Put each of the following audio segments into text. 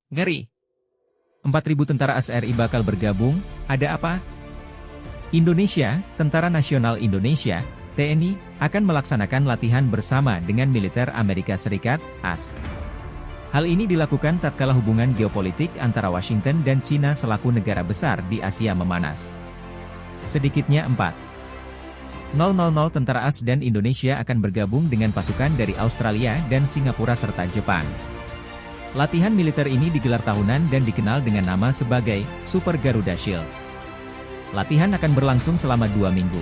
Ngeri. 4.000 tentara AS RI bakal bergabung, ada apa? Indonesia, Tentara Nasional Indonesia, TNI, akan melaksanakan latihan bersama dengan militer Amerika Serikat, AS. Hal ini dilakukan tatkala hubungan geopolitik antara Washington dan China selaku negara besar di Asia memanas. Sedikitnya 4.000 tentara AS dan Indonesia akan bergabung dengan pasukan dari Australia dan Singapura serta Jepang. Latihan militer ini digelar tahunan dan dikenal dengan nama sebagai Super Garuda Shield. Latihan akan berlangsung selama 2 minggu.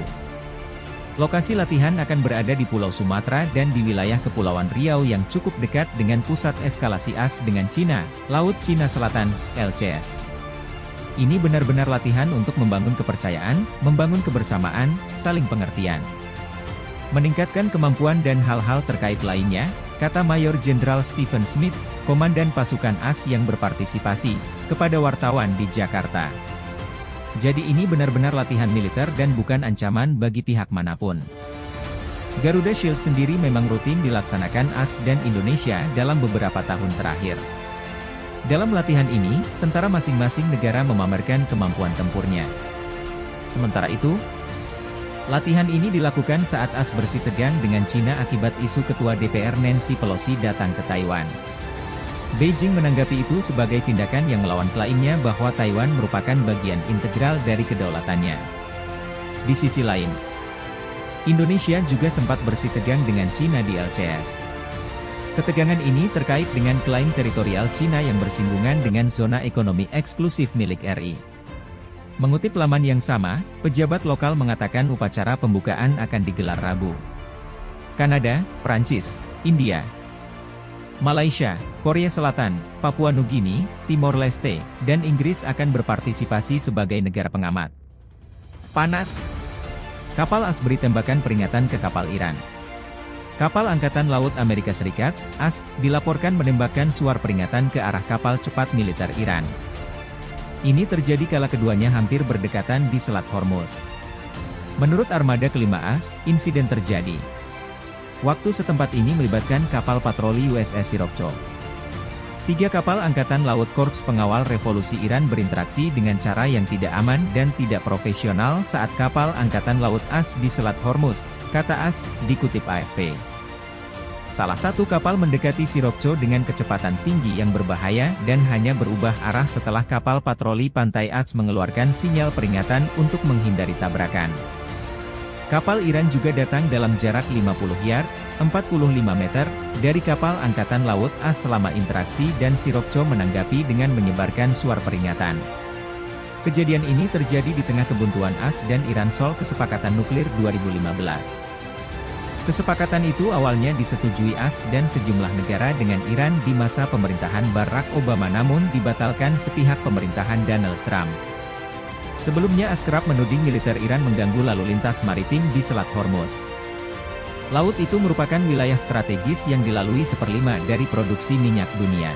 Lokasi latihan akan berada di Pulau Sumatera dan di wilayah Kepulauan Riau yang cukup dekat dengan pusat eskalasi AS dengan Cina, Laut Cina Selatan, LCS. Ini benar-benar latihan untuk membangun kepercayaan, membangun kebersamaan, saling pengertian, meningkatkan kemampuan dan hal-hal terkait lainnya, kata Mayor Jenderal Stephen Smith, Komandan Pasukan AS yang berpartisipasi, kepada wartawan di Jakarta. Jadi ini benar-benar latihan militer dan bukan ancaman bagi pihak manapun. Garuda Shield sendiri memang rutin dilaksanakan AS dan Indonesia dalam beberapa tahun terakhir. Dalam latihan ini, tentara masing-masing negara memamerkan kemampuan tempurnya. Sementara itu, latihan ini dilakukan saat AS bersitegang dengan Cina akibat isu Ketua DPR Nancy Pelosi datang ke Taiwan. Beijing menanggapi itu sebagai tindakan yang melawan klaimnya bahwa Taiwan merupakan bagian integral dari kedaulatannya. Di sisi lain, Indonesia juga sempat bersitegang dengan Cina di LCS. Ketegangan ini terkait dengan klaim teritorial Cina yang bersinggungan dengan zona ekonomi eksklusif milik RI. Mengutip laman yang sama, pejabat lokal mengatakan upacara pembukaan akan digelar Rabu. Kanada, Prancis, India, Malaysia, Korea Selatan, Papua Nugini, Timor Leste, dan Inggris akan berpartisipasi sebagai negara pengamat. Panas. Kapal AS beri tembakan peringatan ke kapal Iran. Kapal Angkatan Laut Amerika Serikat, AS, dilaporkan menembakkan suar peringatan ke arah kapal cepat militer Iran. Ini terjadi kala keduanya hampir berdekatan di Selat Hormuz. Menurut armada kelima AS, insiden terjadi. Waktu setempat ini melibatkan kapal patroli USS Sirokco. 3 kapal Angkatan Laut Korps Pengawal Revolusi Iran berinteraksi dengan cara yang tidak aman dan tidak profesional saat kapal Angkatan Laut AS di Selat Hormuz, kata AS, dikutip AFP. Salah satu kapal mendekati Sirokco dengan kecepatan tinggi yang berbahaya dan hanya berubah arah setelah kapal patroli pantai AS mengeluarkan sinyal peringatan untuk menghindari tabrakan. Kapal Iran juga datang dalam jarak 50 yard, 45 meter, dari kapal Angkatan Laut AS selama interaksi dan Sirokco menanggapi dengan menyebarkan suar peringatan. Kejadian ini terjadi di tengah kebuntuan AS dan Iran soal Kesepakatan Nuklir 2015. Kesepakatan itu awalnya disetujui AS dan sejumlah negara dengan Iran di masa pemerintahan Barack Obama namun dibatalkan sepihak pemerintahan Donald Trump. Sebelumnya AS kerap menuding militer Iran mengganggu lalu lintas maritim di Selat Hormuz. Laut itu merupakan wilayah strategis yang dilalui 1/5 dari produksi minyak dunia.